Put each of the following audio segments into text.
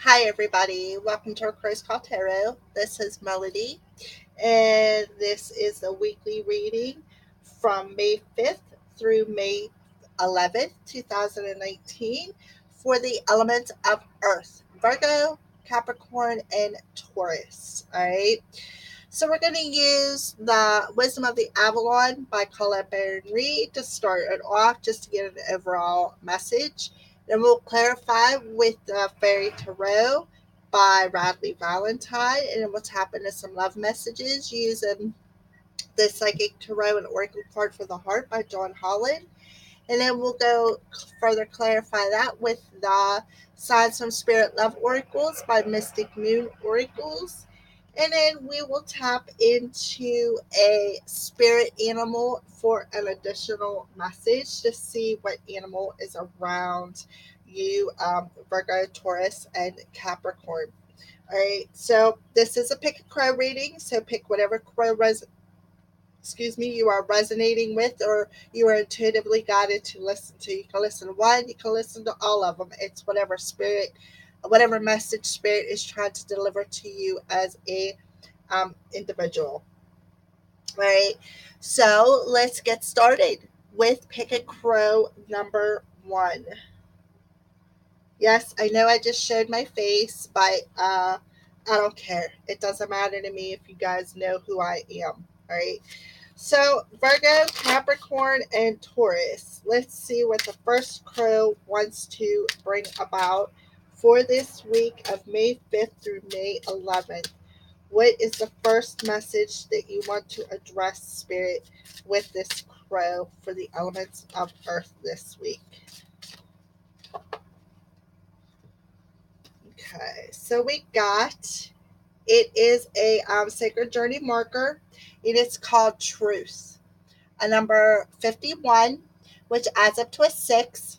Hi, everybody. Welcome to our Cruise Call Tarot. This is Melody, and this is the weekly reading from May 5th through May 11th, 2019, for the elements of Earth, Virgo, Capricorn, and Taurus. All right. So we're going to use the Wisdom of the Avalon by Colette Baron Reed to start it off, just to get an overall message. Then we'll clarify with the Fairy Tarot by Radley Valentine, and then we'll tap into some love messages using the Psychic Tarot and Oracle card for the Heart by John Holland. And then we'll go further clarify that with the Signs from Spirit Love Oracles by Mystic Moon Oracles. And then we will tap into a spirit animal for an additional message to see what animal is around you, Virgo, Taurus, and Capricorn. All right, so this is a pick a crow reading. So pick whatever crow you are resonating with, or you are intuitively guided to listen to. You can listen to one, you can listen to all of them. It's whatever message spirit is trying to deliver to you as a individual. All right, so let's get started with pick a crow number one. Yes, I know I just showed my face, but I don't care. It doesn't matter to me if you guys know who I am. All right. So, Virgo, Capricorn, and Taurus. Let's see what the first crow wants to bring about for this week of May 5th through May 11th. What is the first message that you want to address, Spirit, with this crow for the elements of Earth this week? Okay, so we got it is a sacred journey marker. It is called Truth. A number 51, which adds up to a 6.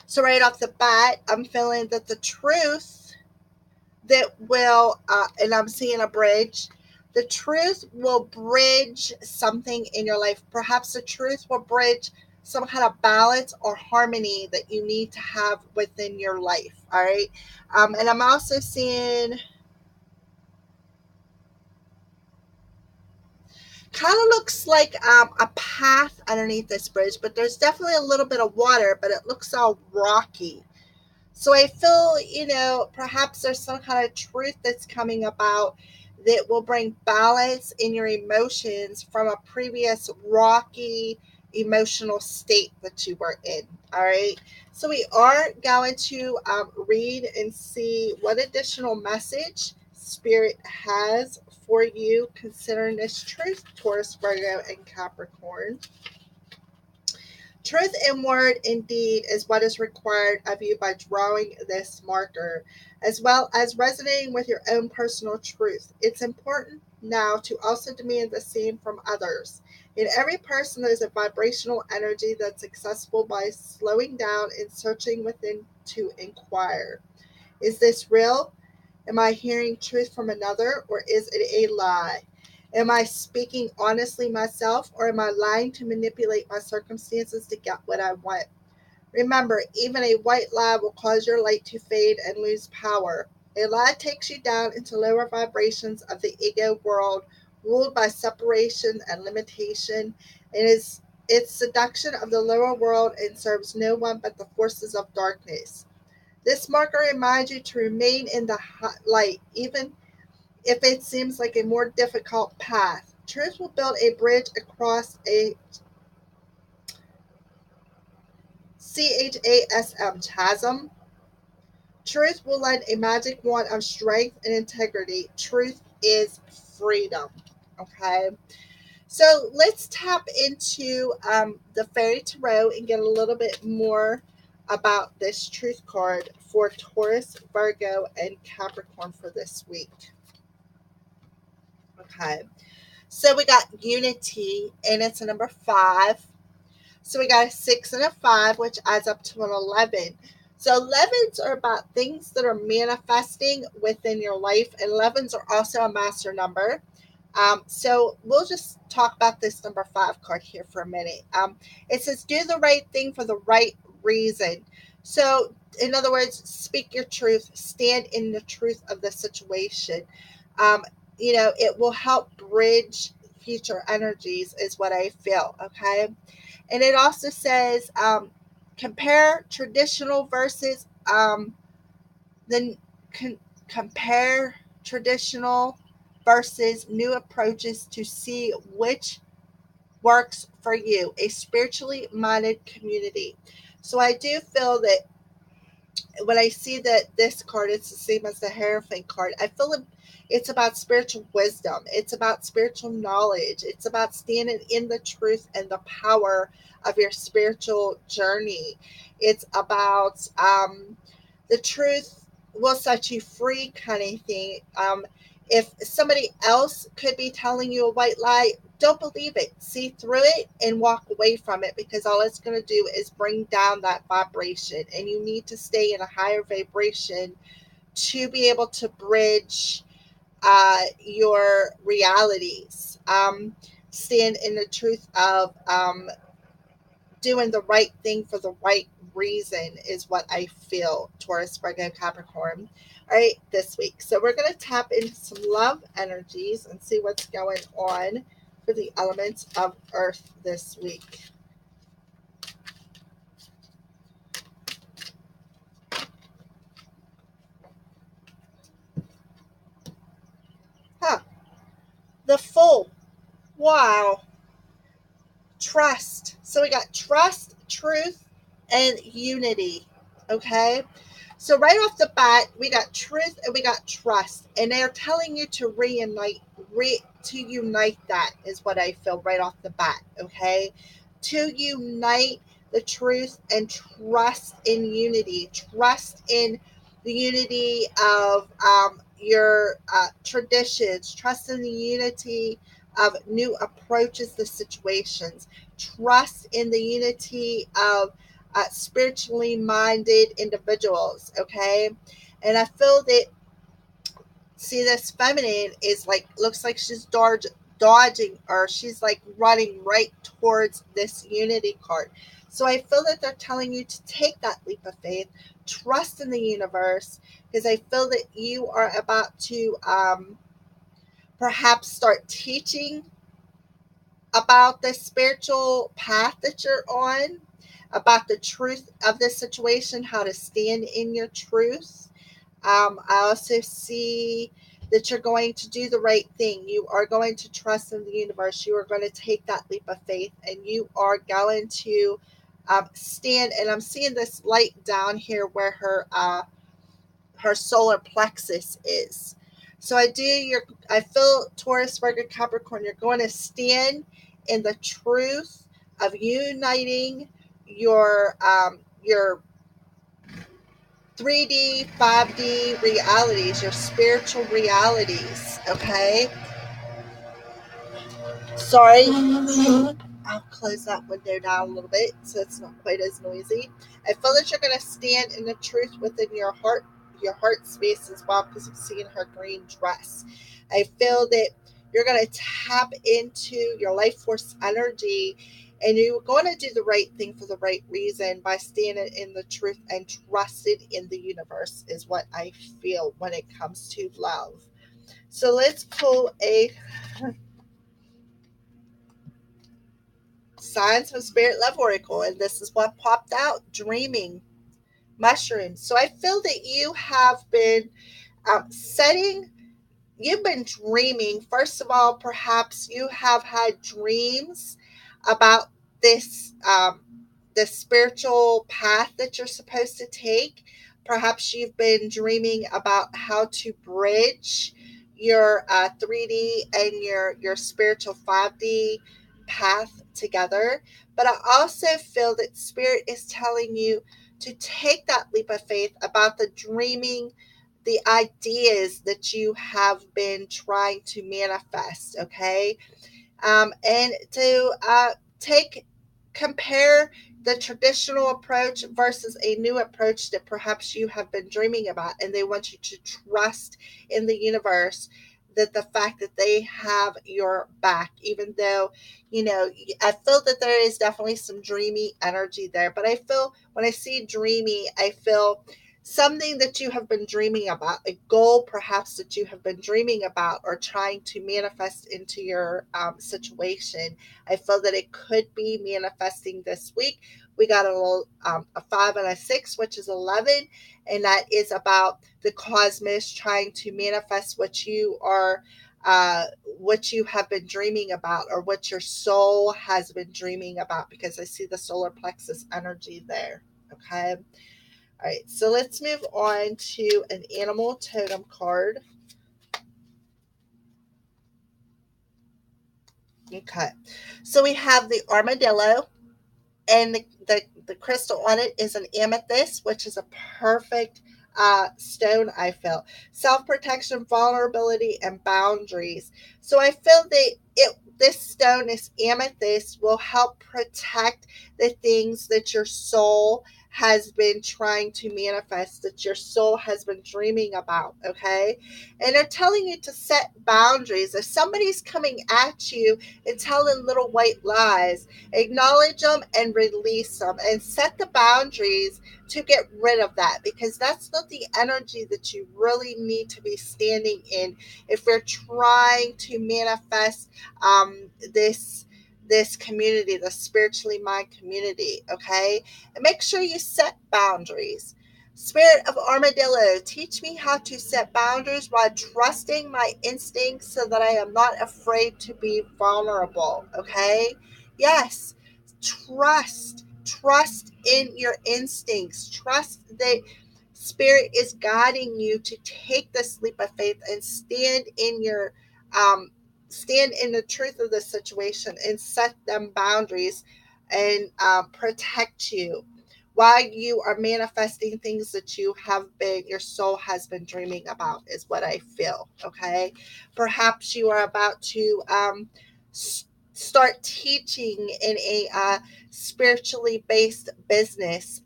So right off the bat, I'm feeling that the truth that will, and I'm seeing a bridge, the truth will bridge something in your life. Perhaps the truth will bridge some kind of balance or harmony that you need to have within your life. All right. And I'm also seeing kind of looks like a path underneath this bridge, but there's definitely a little bit of water, but it looks all rocky. So I feel, perhaps there's some kind of truth that's coming about that will bring balance in your emotions from a previous rocky emotional state that you were in. All right. So we are going to read and see what additional message Spirit has for you considering this truth, Taurus, Virgo, and Capricorn. Truth in word indeed is what is required of you by drawing this marker, as well as resonating with your own personal truth. It's important now to also demand the same from others. In every person, there's a vibrational energy that's accessible by slowing down and searching within to inquire. Is this real? Am I hearing truth from another, or is it a lie? Am I speaking honestly myself, or am I lying to manipulate my circumstances to get what I want? Remember, even a white lie will cause your light to fade and lose power. A lie takes you down into lower vibrations of the ego world, ruled by separation and limitation. It is its seduction of the lower world and serves no one but the forces of darkness. This marker reminds you to remain in the light, even if it seems like a more difficult path. Truth will build a bridge across a chasm. Truth will lend a magic wand of strength and integrity. Truth is freedom. Okay. So let's tap into the Fairy Tarot and get a little bit more about this truth card for Taurus, Virgo, and Capricorn for this week. Okay. So we got unity, and it's a number 5. So we got a 6 and a 5, which adds up to an 11. So 11s are about things that are manifesting within your life, and 11s are also a master number. So we'll just talk about this number 5 card here for a minute. It says, do the right thing for the right reason. So, in other words, speak your truth, stand in the truth of the situation. Um, it will help bridge future energies, is what I feel. Okay. And it also says compare traditional versus then compare traditional versus new approaches to see which works for you, a spiritually minded community. So I do feel that when I see that this card, it's the same as the Hierophant card. I feel it's about spiritual wisdom. It's about spiritual knowledge. It's about standing in the truth and the power of your spiritual journey. It's about the truth will set you free, kind of thing. If somebody else could be telling you a white lie, don't believe it. See through it and walk away from it, because all it's going to do is bring down that vibration. And you need to stay in a higher vibration to be able to bridge your realities. Stand in the truth of doing the right thing for the right reason, is what I feel, Taurus, Virgo, Capricorn. All right, this week. So we're going to tap into some love energies and see what's going on for the elements of Earth this week. Huh. The Fool. Wow. Trust. So we got trust, truth, and unity. Okay. So right off the bat, we got truth and we got trust, and they're telling you to unite that, is what I feel right off the bat. Okay, to unite the truth and trust in unity, trust in the unity of your traditions, trust in the unity of new approaches to situations, trust in the unity of spiritually minded individuals. Okay. And I feel that, see, this feminine is like, looks like she's dodging, or she's like running right towards this unity card. So I feel that they're telling you to take that leap of faith, trust in the universe, because I feel that you are about to perhaps start teaching about the spiritual path that you're on, about the truth of the situation, how to stand in your truth. I also see that you're going to do the right thing. You are going to trust in the universe. You are going to take that leap of faith, and you are going to stand. And I'm seeing this light down here where her solar plexus is. So I feel, Taurus, Virgo, Capricorn, you're going to stand in the truth of uniting your 3D, 5D realities, your spiritual realities. Okay. Sorry. I'll close that window down a little bit so it's not quite as noisy. I feel that you're going to stand in the truth within your heart space as well, because I'm seeing her green dress. I feel that you're going to tap into your life force energy, and you're going to do the right thing for the right reason by standing in the truth and trusted in the universe, is what I feel when it comes to love. So let's pull a Signs from Spirit Love Oracle, and this is what popped out: dreaming, mushrooms. So I feel that you have been setting, you've been dreaming. First of all, perhaps you have had dreams about this the spiritual path that you're supposed to take. Perhaps you've been dreaming about how to bridge your 3D and your spiritual 5D path together. But I also feel that Spirit is telling you to take that leap of faith about the dreaming, the ideas that you have been trying to manifest. Okay. And to compare the traditional approach versus a new approach that perhaps you have been dreaming about, and they want you to trust in the universe that the fact that they have your back, even though, I feel that there is definitely some dreamy energy there. But I feel when I see dreamy, I feel something that you have been dreaming about, a goal perhaps that you have been dreaming about or trying to manifest into your situation. I feel that it could be manifesting this week. We got a 5 and a 6, which is 11, and that is about the cosmos trying to manifest what you have been dreaming about, or what your soul has been dreaming about, because I see the solar plexus energy there. Okay. All right, so let's move on to an animal totem card. Okay, so we have the armadillo, and the crystal on it is an amethyst, which is a perfect stone. I feel self-protection, vulnerability, and boundaries. So I feel that this stone, this amethyst, will help protect the things that your soul has been trying to manifest, that your soul has been dreaming about. Okay, and they're telling you to set boundaries. If somebody's coming at you and telling little white lies, acknowledge them and release them, and set the boundaries to get rid of that, because that's not the energy that you really need to be standing in if you're trying to manifest this community, the spiritually mind community. Okay, and make sure you set boundaries. Spirit of armadillo, teach me how to set boundaries while trusting my instincts so that I am not afraid to be vulnerable. Okay, yes, trust in your instincts. Trust that spirit is guiding you to take this leap of faith and um stand in the truth of the situation and set them boundaries, and protect you while you are manifesting things that your soul has been dreaming about, is what I feel. Okay, perhaps you are about to start teaching in a spiritually based business.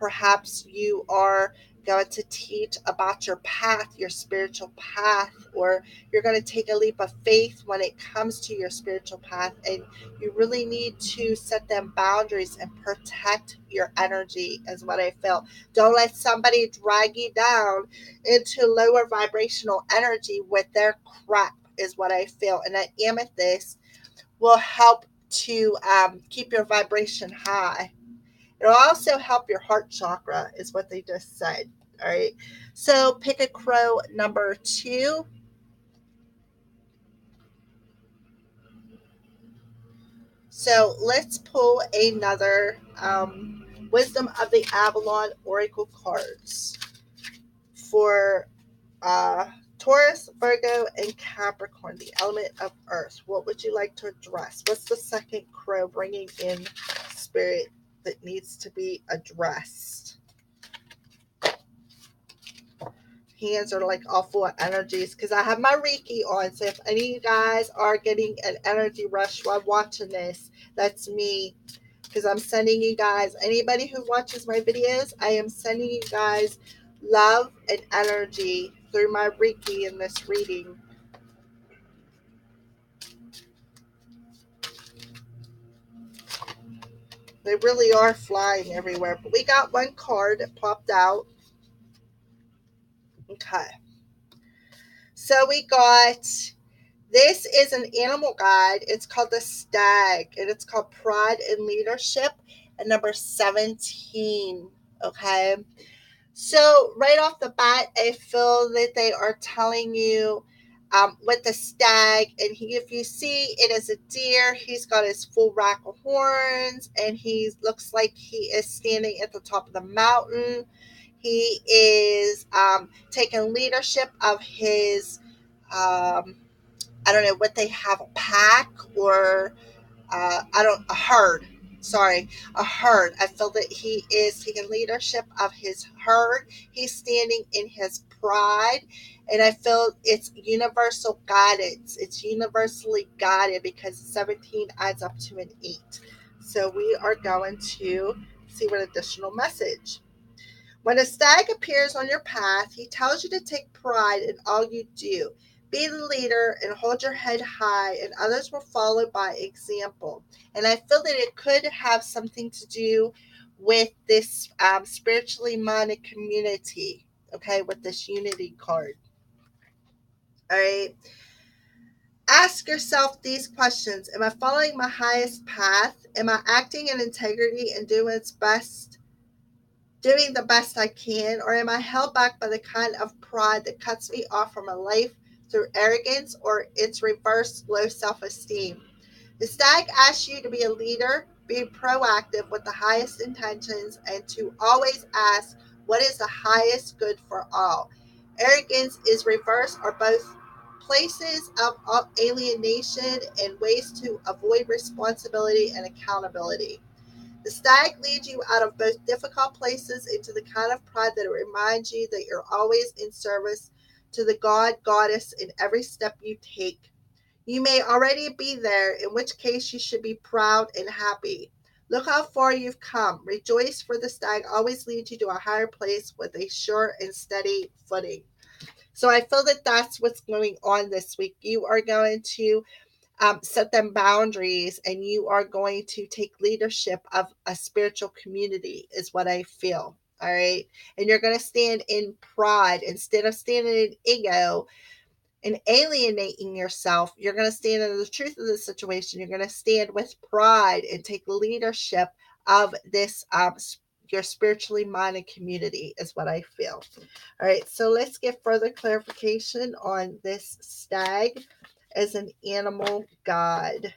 Perhaps you are going to teach about your path, your spiritual path, or you're going to take a leap of faith when it comes to your spiritual path, and you really need to set them boundaries and protect your energy, is what I feel. Don't let somebody drag you down into lower vibrational energy with their crap, is what I feel. And that amethyst will help to keep your vibration high. It'll also help your heart chakra, is what they just said. All right. So pick a crow number 2. So let's pull another Wisdom of the Avalon Oracle cards for Taurus, Virgo, and Capricorn, the element of earth. What would you like to address? What's the second crow bringing in spirit that needs to be addressed? Hands are like all full of energies because I have my Reiki on. So if any of you guys are getting an energy rush while watching this, that's me, because I'm sending you guys, anybody who watches my videos, I am sending you guys love and energy through my Reiki in this reading. They really are flying everywhere. But we got one card that popped out. Okay. So we got, this is an animal guide. It's called the Stag, and it's called Pride and Leadership, and number 17. Okay. So right off the bat, I feel that they are telling you with the stag, and if you see it as a deer, he's got his full rack of horns, and he looks like he is standing at the top of the mountain. He is taking leadership of his, I don't know what they have, a pack, or a herd. Sorry, a herd. I feel that he is taking leadership of his herd. He's standing in his pride. And I feel it's universal guidance. It's universally guided because 17 adds up to an 8. So we are going to see what additional message. When a stag appears on your path, he tells you to take pride in all you do. Be the leader and hold your head high, and others will follow by example. And I feel that it could have something to do with this spiritually minded community, okay, with this unity card. All right. Ask yourself these questions. Am I following my highest path? Am I acting in integrity and doing the best I can? Or am I held back by the kind of pride that cuts me off from a life through arrogance or its reverse, low self esteem? The stag asks you to be a leader, be proactive with the highest intentions, and to always ask what is the highest good for all. Arrogance is reverse or both places of alienation and ways to avoid responsibility and accountability. The stag leads you out of both difficult places into the kind of pride that reminds you that you're always in service to the God, goddess in every step you take. You may already be there, in which case you should be proud and happy. Look how far you've come. Rejoice, for the stag always leads you to a higher place with a sure and steady footing. So I feel that that's what's going on this week. You are going to set them boundaries, and you are going to take leadership of a spiritual community, is what I feel. All right. And you're going to stand in pride instead of standing in ego and alienating yourself. You're going to stand in the truth of the situation. You're going to stand with pride and take leadership of this your spiritually minded community, is what I feel. All right, so let's get further clarification on this stag as an animal god.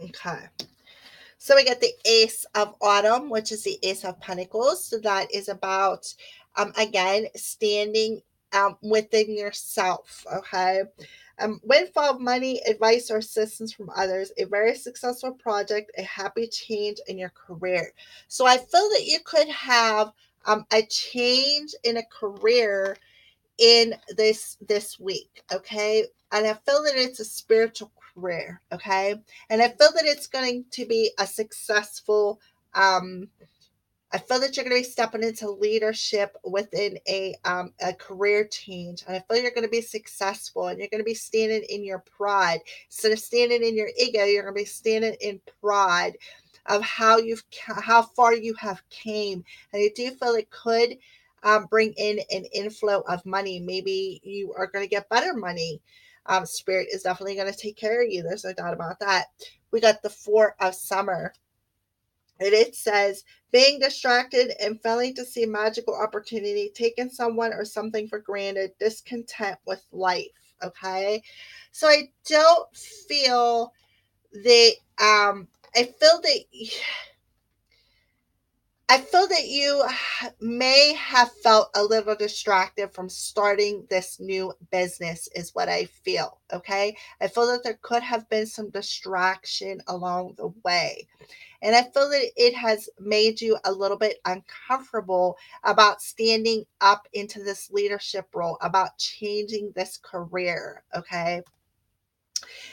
Okay. So we get the Ace of Autumn, which is the Ace of Pentacles. So that is about, again, standing within yourself. Okay. Windfall of money, advice, or assistance from others, a very successful project, a happy change in your career. So I feel that you could have a change in a career in this week, okay? And I feel that it's a spiritual career, okay? And I feel that it's going to be a successful I feel that you're going to be stepping into leadership within a career change, and I feel you're going to be successful, and you're going to be standing in your pride instead of standing in your ego. You're going to be standing in pride of how far you have came, and I do feel it could bring in an inflow of money. Maybe you are going to get better money. Spirit is definitely going to take care of you. There's no doubt about that. We got the Four of Summer. And it says, being distracted and failing to see magical opportunity, taking someone or something for granted, discontent with life. Okay. So feel that, I feel that, I feel that you may have felt a little distracted from starting this new business, is what I feel. Okay. I feel that there could have been some distraction along the way. And I feel that it has made you a little bit uncomfortable about standing up into this leadership role, about changing this career. Okay.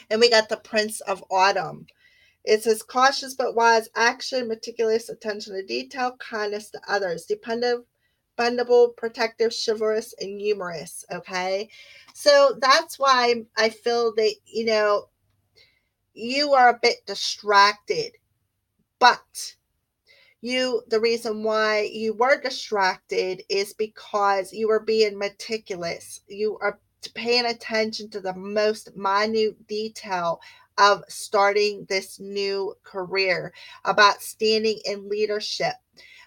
And we got the Prince of Autumn. It says cautious but wise action, meticulous attention to detail, kindness to others, dependable, protective, chivalrous, and humorous. Okay. So that's why I feel that, you are a bit distracted, but the reason why you were distracted is because you were being meticulous. You are paying attention to the most minute detail of starting this new career, about standing in leadership,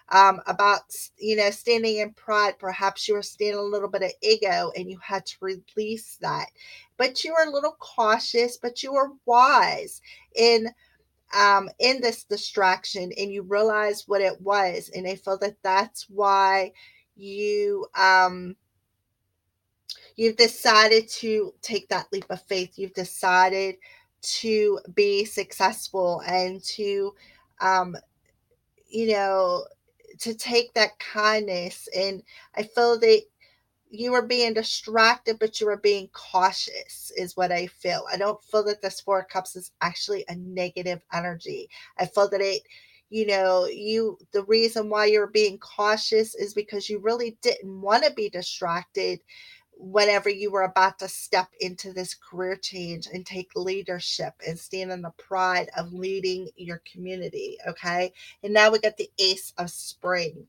about standing in pride. Perhaps you were standing a little bit of ego and you had to release that, but you were a little cautious, but you were wise in this distraction, and you realize what it was, and I feel that that's why you you've decided to take that leap of faith. You've decided to be successful and to um you know to take that kindness. And I feel that you were being distracted, but you were being cautious, is what I feel. I don't feel that this Four of Cups is actually a negative energy. I feel that the reason why you're being cautious is because you really didn't want to be distracted whenever you were about to step into this career change and take leadership and stand in the pride of leading your community. Okay. And now we got the Ace of Spring.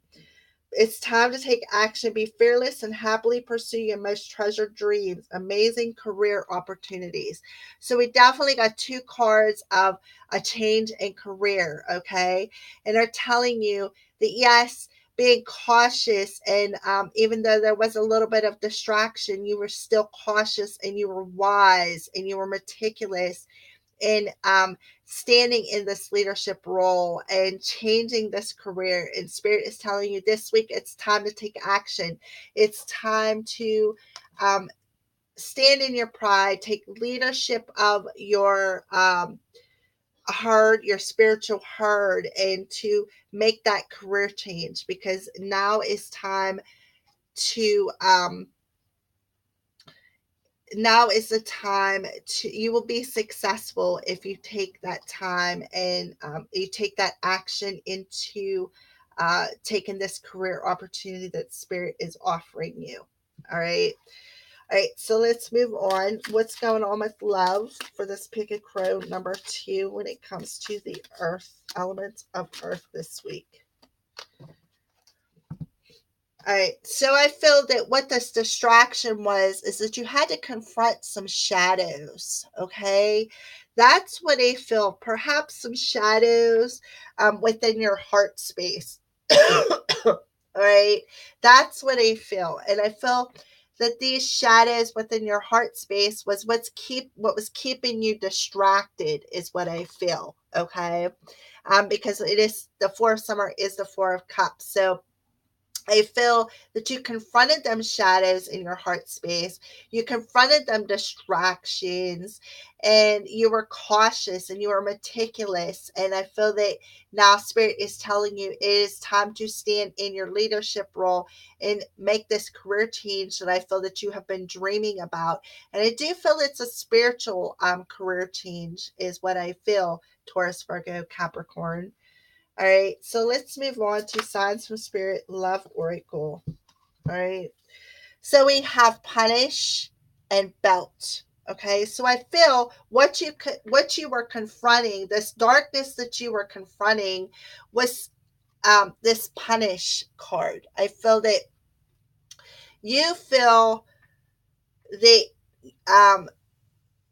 It's time to take action, be fearless, and happily pursue your most treasured dreams, amazing career opportunities. So we definitely got two cards of a change in career, okay? And they're telling you that yes, being cautious, and even though there was a little bit of distraction, you were still cautious and you were wise and you were meticulous in standing in this leadership role and changing this career. And Spirit is telling you this week it's time to take action. It's time to stand in your pride, take leadership of your herd, your spiritual herd, and to make that career change, because now is time to now is the time you will be successful if you take that time and you take that action into taking this career opportunity that Spirit is offering you. All right, so let's move on. What's going on with love for this Pick a Crow number 2 when it comes to the earth, elements of earth this week? All right, so I feel that what this distraction was is that you had to confront some shadows, okay? That's what I feel. Perhaps some shadows within your heart space. All right, that's what I feel. And I feel that these shadows within your heart space was what was keeping you distracted, is what I feel, okay? Because it is the Four of Summer is the Four of Cups. So I feel that you confronted them shadows in your heart space. You confronted them distractions, and you were cautious and you were meticulous. And I feel that now Spirit is telling you it is time to stand in your leadership role and make this career change that I feel that you have been dreaming about. And I do feel it's a spiritual career change, is what I feel, Taurus, Virgo, Capricorn. All right, so let's move on to Signs from Spirit Love Oracle. All right, so we have Punish and Belt. Okay, so I feel what you were confronting, this darkness that you were confronting, was this Punish card. I feel that you feel that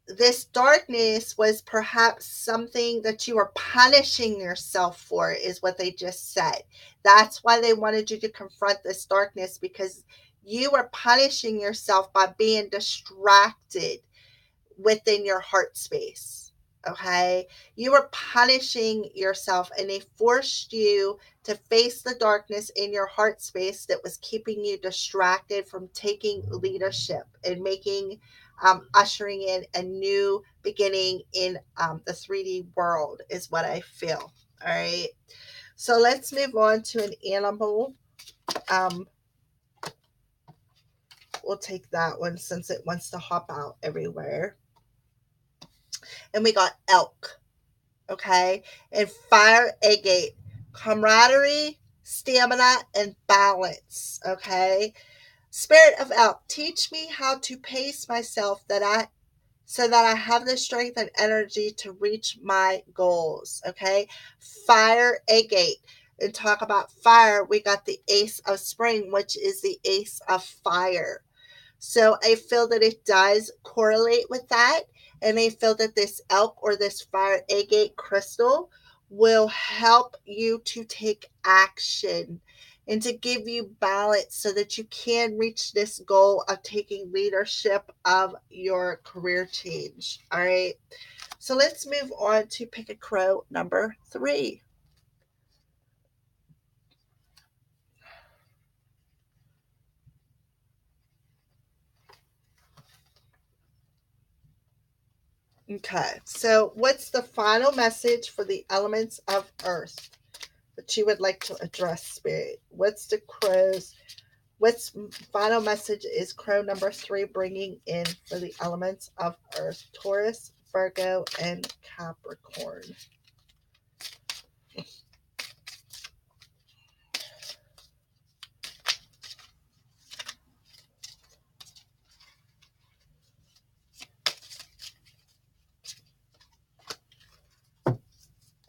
this darkness was perhaps something that you were punishing yourself for, is what they just said. That's why they wanted you to confront this darkness, because you were punishing yourself by being distracted within your heart space. Okay, you were punishing yourself, and they forced you to face the darkness in your heart space that was keeping you distracted from taking leadership and making ushering in a new beginning in the 3D world, is what I feel. All right, so let's move on to an animal. We'll take that one since it wants to hop out everywhere. And we got elk. Okay, and fire agate, camaraderie, stamina, and balance. Okay, Spirit of elk, teach me how to pace myself so that I have the strength and energy to reach my goals. Okay, fire agate. And talk about fire, we got the Ace of Spring, which is the Ace of Fire. So I feel that it does correlate with that. And I feel that this elk or this fire agate crystal will help you to take action and to give you balance so that you can reach this goal of taking leadership of your career change. All right. So let's move on to Pick a Crow number 3. Okay, so what's the final message for the elements of earth that you would like to address, Spirit? What's What's final message is crow number 3 bringing in for the elements of Earth? Taurus, Virgo, and Capricorn.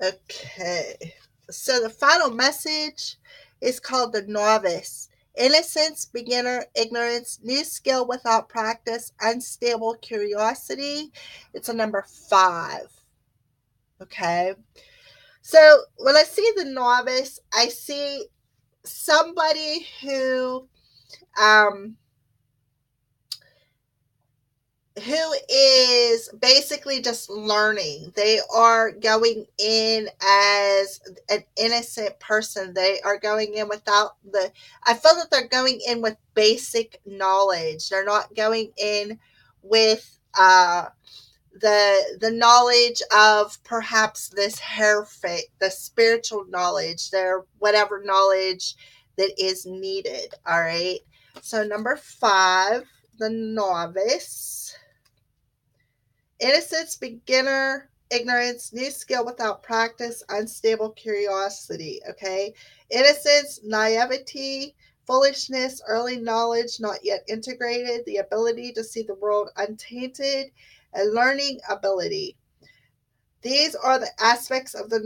Okay, so the final message is called the novice. Innocence, beginner, ignorance, new skill without practice, unstable curiosity. It's a number 5. Okay, so when I see the novice, I see somebody um, who is basically just learning. They are going in as an innocent person. They are going in without I feel that they're going in with basic knowledge. They're not going in with the knowledge of perhaps this hair fate, the spiritual knowledge, their whatever knowledge that is needed. All right. So number 5, the novice. Innocence, beginner, ignorance, new skill without practice, unstable curiosity. Okay. Innocence, naivety, foolishness, early knowledge not yet integrated, the ability to see the world untainted, and learning ability. These are the aspects of the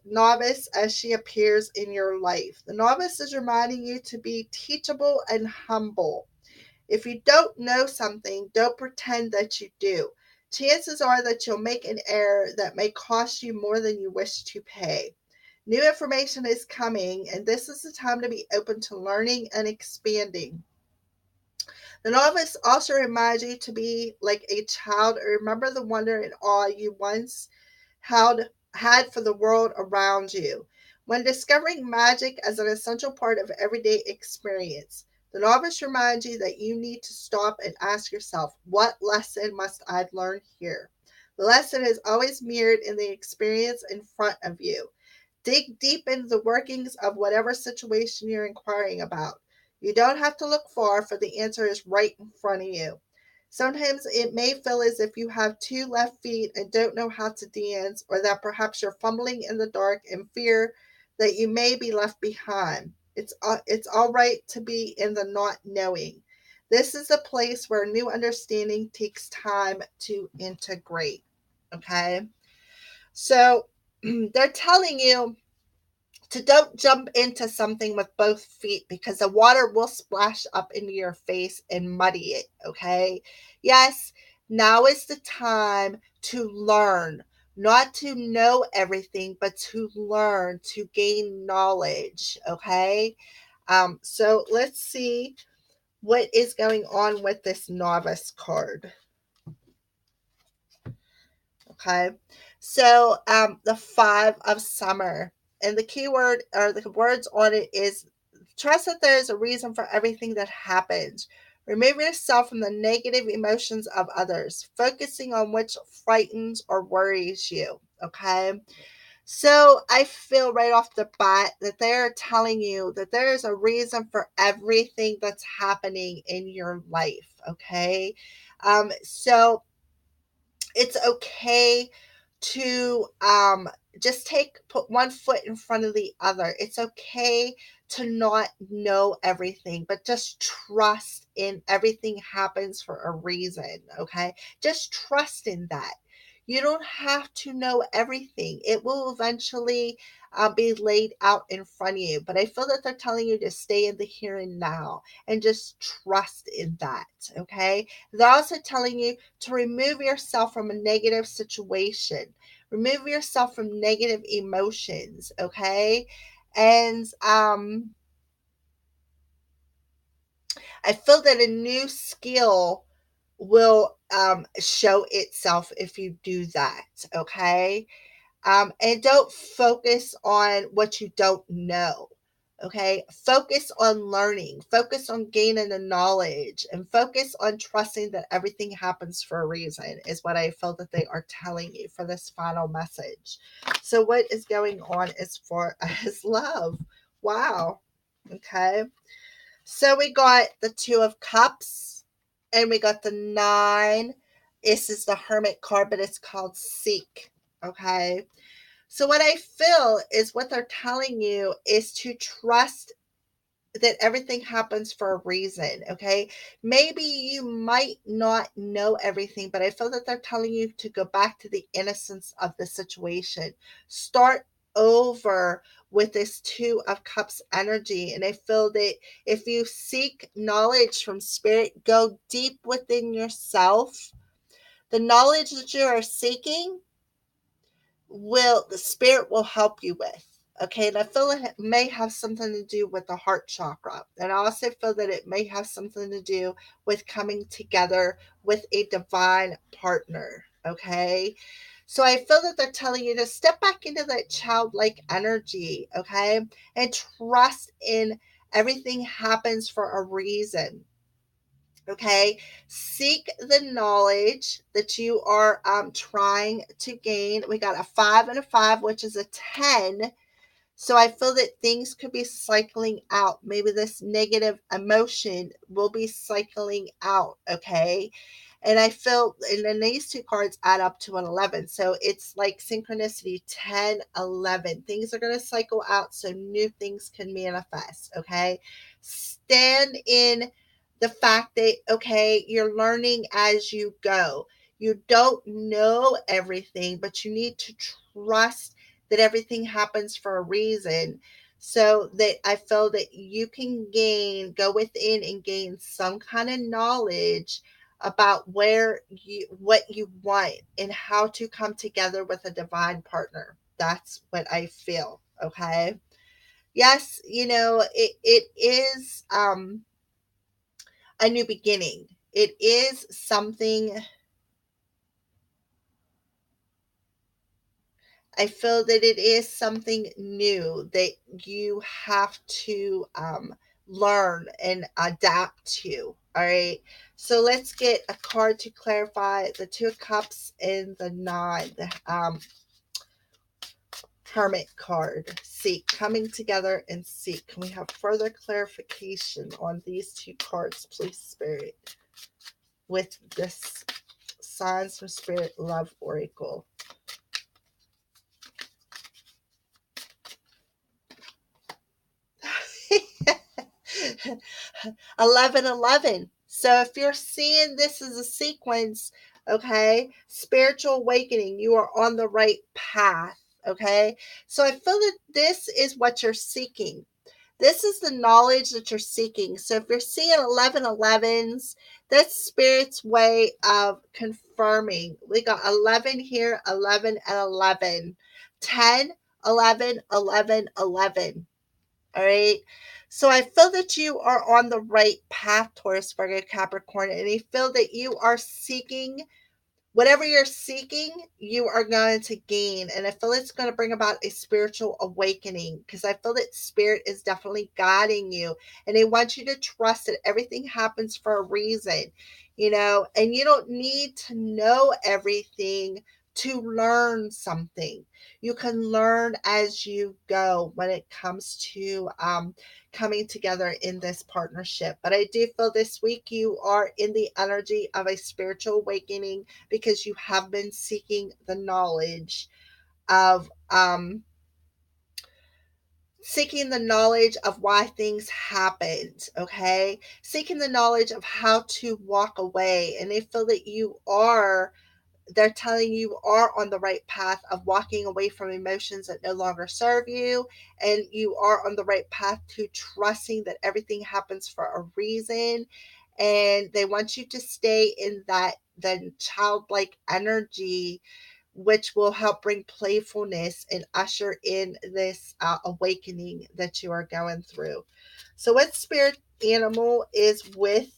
novice as she appears in your life. The novice is reminding you to be teachable and humble. If you don't know something, don't pretend that you do. Chances are that you'll make an error that may cost you more than you wish to pay. New information is coming, and this is the time to be open to learning and expanding. The novice also reminds you to be like a child. Remember the wonder and awe you once had for the world around you. When discovering magic as an essential part of everyday experience, the novice reminds you that you need to stop and ask yourself, what lesson must I learn here? The lesson is always mirrored in the experience in front of you. Dig deep into the workings of whatever situation you're inquiring about. You don't have to look far, for the answer is right in front of you. Sometimes it may feel as if you have 2 left feet and don't know how to dance, or that perhaps you're fumbling in the dark in fear that you may be left behind. It's all right to be in the not knowing. This is a place where new understanding takes time to integrate. Okay? So they're telling you to don't jump into something with both feet because the water will splash up into your face and muddy it. Okay. Yes, now is the time to learn, not to know everything, but to learn, to gain knowledge. Okay. So let's see what is going on with this novice card. Okay. So the 5 of summer. And the keyword or the words on it is trust that there is a reason for everything that happens. Remove yourself from the negative emotions of others, focusing on which frightens or worries you. Okay. So I feel right off the bat that they're telling you that there is a reason for everything that's happening in your life. Okay. So it's okay to just put one foot in front of the other. It's okay to not know everything, but just trust in everything happens for a reason. Okay, just trust in that. You don't have to know everything. It will eventually be laid out in front of you. But I feel that they're telling you to stay in the here and now and just trust in that. Okay. They're also telling you to remove yourself from a negative situation, remove yourself from negative emotions. Okay. And I feel that a new skill will show itself if you do that. Okay. And don't focus on what you don't know. Okay. Focus on learning, focus on gaining the knowledge, and focus on trusting that everything happens for a reason, is what I feel that they are telling you for this final message. So, what is going on as far as love? Wow. Okay. So we got the Two of Cups and we got the Nine. This is the Hermit card, but it's called Seek. Okay. So what I feel is what they're telling you is to trust that everything happens for a reason. Okay. Maybe you might not know everything, but I feel that they're telling you to go back to the innocence of the situation. Start over with this Two of Cups energy. And I feel that if you seek knowledge from spirit, go deep within yourself. The knowledge that you are seeking will the spirit will help you with. Okay, and I feel it may have something to do with the heart chakra. And I also feel that it may have something to do with coming together with a divine partner. Okay. So I feel that they're telling you to step back into that childlike energy, okay? And trust in everything happens for a reason. Okay, seek the knowledge that you are trying to gain. We got a 5 and a 5, which is a 10. So I feel that things could be cycling out. Maybe this negative emotion will be cycling out. Okay, and I feel, and then these two cards add up to an 11. So it's like synchronicity 10, 11. Things are going to cycle out so new things can manifest. Okay. Stand in the fact that, okay, you're learning as you go. You don't know everything, but you need to trust that everything happens for a reason, so that I feel that you can go within and gain some kind of knowledge about what you want and how to come together with a divine partner. That's what I feel. Okay. Yes, it is a new beginning. It is something. I feel that it is something new that you have to learn and adapt to. All right. So let's get a card to clarify the Two of Cups and the Nine, the Hermit card. Seek, coming together and seek. Can we have further clarification on these two cards, please, Spirit, with this Signs from Spirit Love Oracle? 1111. So if you're seeing this as a sequence, okay, spiritual awakening, you are on the right path. Okay. So I feel that this is what you're seeking. This is the knowledge that you're seeking. So if you're seeing 1111s, that's spirit's way of confirming. We got 11 here, 11 and 11, 10, 11, 11, 11. All right. So I feel that you are on the right path, Taurus, Virgo, Capricorn, and I feel that you are seeking whatever you're seeking, you are going to gain. And I feel it's going to bring about a spiritual awakening, because I feel that spirit is definitely guiding you. And they want you to trust that everything happens for a reason, and you don't need to know everything to learn something. You can learn as you go when it comes to coming together in this partnership. But I do feel this week you are in the energy of a spiritual awakening, because you have been seeking the knowledge of why things happened. Okay, seeking the knowledge of how to walk away, and they feel that they're telling you are on the right path of walking away from emotions that no longer serve you. And you are on the right path to trusting that everything happens for a reason. And they want you to stay in that the childlike energy, which will help bring playfulness and usher in this awakening that you are going through. So what spirit animal is with?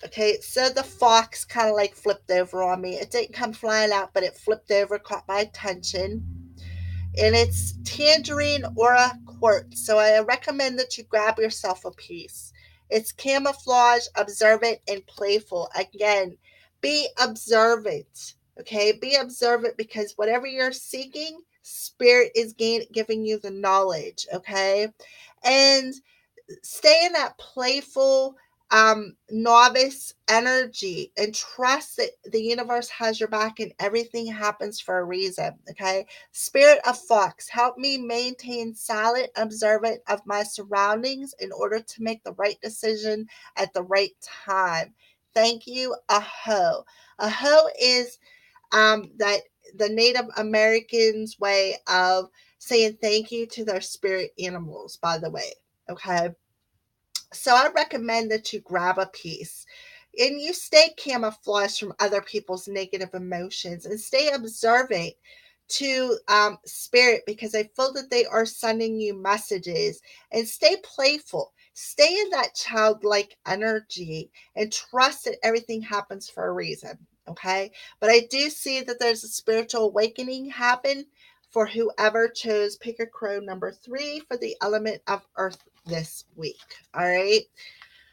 Okay, so the fox kind of like flipped over on me. It didn't come flying out, but it flipped over, caught my attention. And it's tangerine or a quartz. So I recommend that you grab yourself a piece. It's camouflage, observant, and playful. Again, be observant. Okay, be observant, because whatever you're seeking, Spirit is giving you the knowledge, okay? And stay in that playful novice energy and trust that the universe has your back and everything happens for a reason. Okay. Spirit of Fox, help me maintain silent observant of my surroundings in order to make the right decision at the right time. Thank you. Aho. Aho is that the Native Americans way of saying thank you to their spirit animals, by the way. Okay. So I recommend that you grab a piece and you stay camouflaged from other people's negative emotions and stay observant to spirit, because I feel that they are sending you messages. And stay playful, stay in that childlike energy and trust that everything happens for a reason. Okay. But I do see that there's a spiritual awakening happen for whoever chose pick a crow number 3 for the element of earth this week. All right.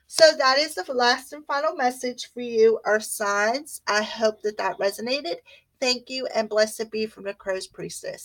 So that is the last and final message for you, Earth signs. I hope that that resonated. Thank you and blessed be from the Crow's Priestess.